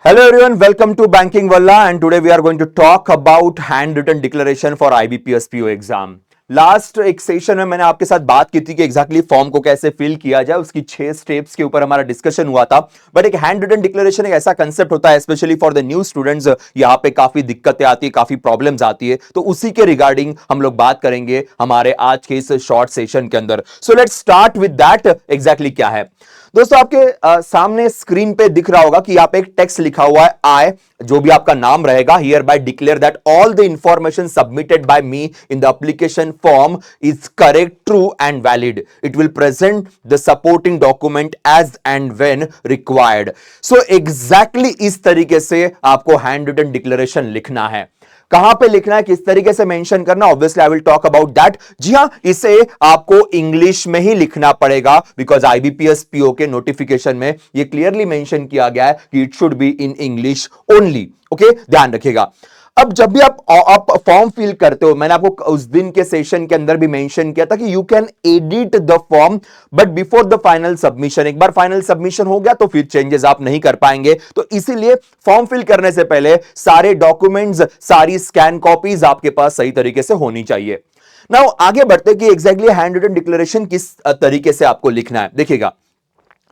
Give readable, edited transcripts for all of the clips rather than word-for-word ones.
Hello everyone, welcome to Banking Walla and today we are going to talk about handwritten declaration for IBPS PO exam. Last एक session में मैंने आपके साथ बात की थी कि एग्जैक्टली फॉर्म को कैसे फिल किया जाए, उसकी 6 स्टेप्स के ऊपर हमारा डिस्कशन हुआ था। बट एक हैंड रिटन डिक्लेरेशन एक ऐसा कंसेप्ट होता है specially for the new students, यहाँ पे काफी दिक्कतें आती है, काफी प्रॉब्लम्स आती है, तो उसी के रिगार्डिंग हम लोग बात करेंगे हमारे आज के इस शॉर्ट सेशन के अंदर। So let's start with that. Exactly क्या है दोस्तों, आपके सामने स्क्रीन पे दिख रहा होगा कि यहाँ पे एक टेक्स्ट लिखा हुआ है आई, जो भी आपका नाम रहेगा, hereby declare that all the information submitted by me in the application form is correct, true and valid. It will present the supporting document as and when required. So exactly इस तरीके से आपको hand written declaration लिखना है। कहां पे लिखना है, किस तरीके से मेंशन करना, obviously I will talk about that. जी हां, इसे आपको इंग्लिश में ही लिखना पड़ेगा बिकॉज आईबीपीएस पीओ के नोटिफिकेशन में ये क्लियरली मेंशन किया गया है कि it should be in English only. Okay, ध्यान रखिएगा। अब जब भी आप फॉर्म फिल करते हो, मैंने आपको उस दिन के सेशन के अंदर भी मेंशन किया था कि you can edit the form but before the final submission. एक बार फाइनल सबमिशन हो गया तो फिर चेंजेस आप नहीं कर पाएंगे, तो इसीलिए फॉर्म फिल करने से पहले सारे डॉक्यूमेंट्स, सारी स्कैन कॉपीज आपके पास सही तरीके से होनी चाहिए। नाउ आगे बढ़ते कि एग्जैक्टली हैंड रिटन डिक्लेरेशन किस तरीके से आपको लिखना है। देखिएगा,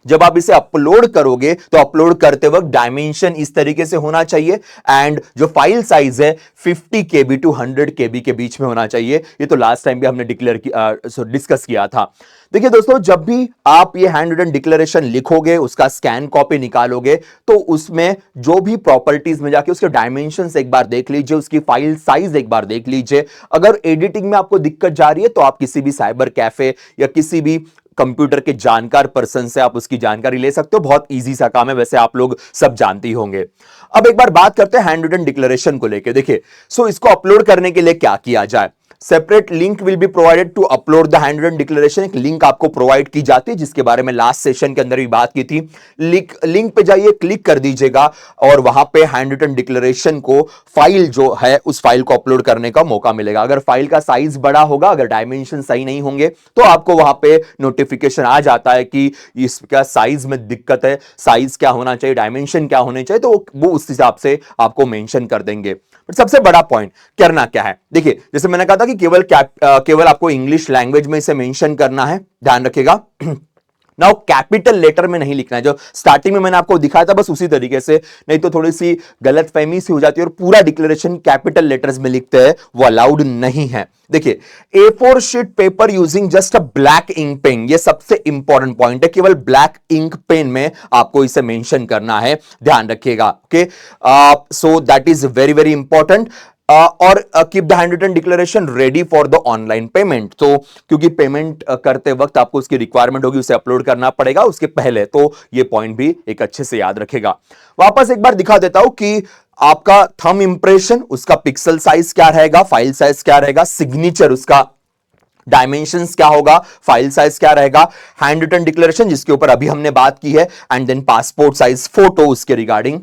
जब आप इसे अपलोड करोगे तो अपलोड करते वक्त डायमेंशन इस तरीके से होना चाहिए एंड जो फाइल साइज है 50 KB टू 100 KB के बीच में होना चाहिए। ये तो लास्ट टाइम भी हमने डिस्कस किया था। देखिए दोस्तों, जब भी आप ये हैंड रिटन डिक्लेरेशन लिखोगे, उसका स्कैन कॉपी निकालोगे, तो उसमें जो भी प्रॉपर्टीज में जाके उसके डायमेंशंस एक बार देख लीजिए, उसकी फाइल साइज एक बार देख लीजिए। अगर एडिटिंग में आपको दिक्कत जा रही है तो आप किसी भी साइबर कैफे या किसी भी कंप्यूटर के जानकार पर्सन से आप उसकी जानकारी ले सकते हो। बहुत इजी सा काम है, वैसे आप लोग सब जानते ही होंगे। अब एक बार बात करते हैं हैंड रिटन डिक्लेरेशन को लेके। देखिए, सो इसको अपलोड करने के लिए क्या किया जाए। Separate link will be provided to upload the hand written declaration. एक लिंक आपको प्रोवाइड की जाती है जिसके बारे में लास्ट सेशन के अंदर भी बात की थी। लिंक पे जाइए, क्लिक कर दीजिएगा और वहां पे हैंड रिटन डिक्लेरेशन को, फाइल जो है उस फाइल को अपलोड करने का मौका मिलेगा। अगर फाइल का साइज बड़ा होगा, अगर डायमेंशन सही नहीं होंगे, तो आपको वहां पे नोटिफिकेशन आ जाता है कि इसका साइज में दिक्कत है, साइज क्या होना चाहिए, डायमेंशन क्या होने चाहिए, तो वो उस हिसाब से आपको मेंशन कर देंगे। बट सबसे बड़ा पॉइंट करना क्या है, देखिए जैसे मैंने कहा था कि केवल आपको इंग्लिश लैंग्वेज में इसे मेंशन करना है, ध्यान रखिएगा। नाउ कैपिटल लेटर में नहीं लिखना है, जो स्टार्टिंग में मैंने आपको दिखाया था बस उसी तरीके से, नहीं तो थोड़ी सी गलतफहमी सी हो जाती है और पूरा डिक्लेरेशन कैपिटल लेटर्स में लिखते हैं, वो अलाउड नहीं है। देखिए, A4 sheet paper using just a black ink pen, ये सबसे इंपॉर्टेंट पॉइंट है। केवल ब्लैक इंक पेन में आपको इसे मेंशन करना है, ध्यान रखिएगा। Okay, so that is very very important. और keep the hand written declaration ready for the online payment. तो क्योंकि पेमेंट करते वक्त आपको उसकी रिक्वायरमेंट होगी, उसे अपलोड करना पड़ेगा उसके पहले, तो ये पॉइंट भी एक अच्छे से याद रखेगा। वापस एक बार दिखा देता हूं कि आपका थंब इंप्रेशन, उसका पिक्सल साइज क्या रहेगा, फाइल साइज क्या रहेगा, सिग्नेचर उसका डायमेंशंस क्या होगा, फाइल साइज क्या रहेगा, हैंड रिटन डिक्लेरेशन जिसके ऊपर अभी हमने बात की है, and then passport size photo उसके रिगार्डिंग,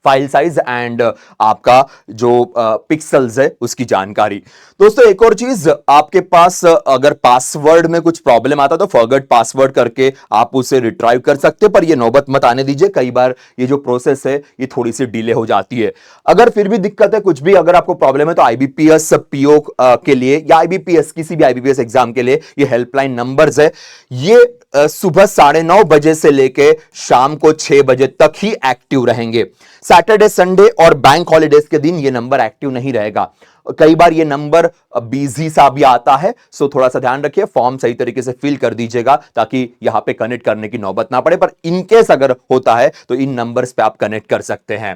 फाइल साइज एंड आपका जो पिक्सल्स है उसकी जानकारी। दोस्तों एक और चीज, आपके पास अगर पासवर्ड में कुछ प्रॉब्लम आता तो फॉरगेट पासवर्ड करके आप उसे रिट्राइव कर सकते हैं, पर ये नौबत मत आने दीजिए। कई बार ये जो प्रोसेस है ये थोड़ी सी डिले हो जाती है। अगर फिर भी दिक्कत है, कुछ भी अगर आपको प्रॉब्लम है, तो आईबीपीएस पीओ के लिए या आईबीपीएस किसी भी आईबीपीएस एग्जाम के लिए ये हेल्पलाइन नंबर्स है। ये सुबह 9:30 बजे से लेके शाम को 6 बजे तक ही एक्टिव रहेंगे। सैटरडे, संडे और बैंक हॉलीडेज के दिन ये नंबर एक्टिव नहीं रहेगा। कई बार ये नंबर बिजी सा भी आता है, सो थोड़ा सा ध्यान रखिए, फॉर्म सही तरीके से फिल कर दीजिएगा ताकि यहां पे कनेक्ट करने की नौबत ना पड़े। पर इनकेस अगर होता है तो इन नंबर्स पे आप कनेक्ट कर सकते हैं,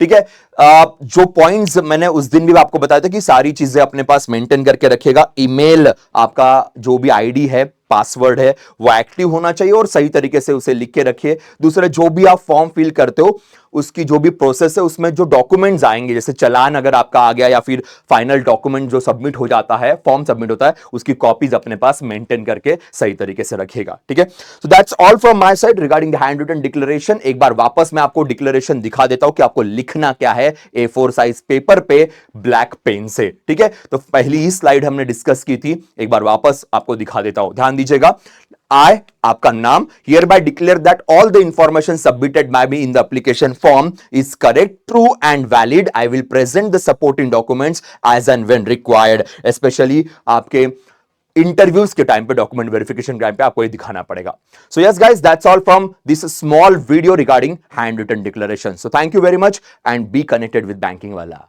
ठीक है। जो पॉइंट्स मैंने उस दिन भी आपको बताया था कि सारी चीजें अपने पास मेंटेन करके रखिएगा। ईमेल, आपका जो भी आईडी है, पासवर्ड है, वो एक्टिव होना चाहिए और सही तरीके से उसे लिख के रखिए। दूसरे, जो भी आप फॉर्म फिल करते हो उसकी जो भी प्रोसेस है, उसमें जो डॉक्यूमेंट्स आएंगे, जैसे चालान अगर आपका आ गया या फिर फाइनल डॉक्यूमेंट जो सबमिट हो जाता है, फॉर्म सबमिट होता है, उसकी कॉपीज अपने पास मेंटेन करके सही तरीके से रखिएगा, ठीक है। So that's all from my side regarding the hand written declaration. एक बार वापस मैं आपको डिक्लेरेशन दिखा देता हूं कि आपको लिखना क्या है A4 साइज पेपर पे ब्लैक पेन से, ठीक है। तो पहली ही स्लाइड हमने डिस्कस की थी, एक बार वापस आपको दिखा देता हूं, ध्यान दीजिएगा। I, आपका नाम, hereby declare that all the information submitted by me in the application form is correct, true and valid. I will present the supporting documents as and when required. Especially आपके इंटरव्यूज के time पे, document verification time पे आपको ये दिखाना पड़ेगा. So yes guys, that's all from this small video regarding handwritten declaration. So thank you very much and be connected with Banking Wala.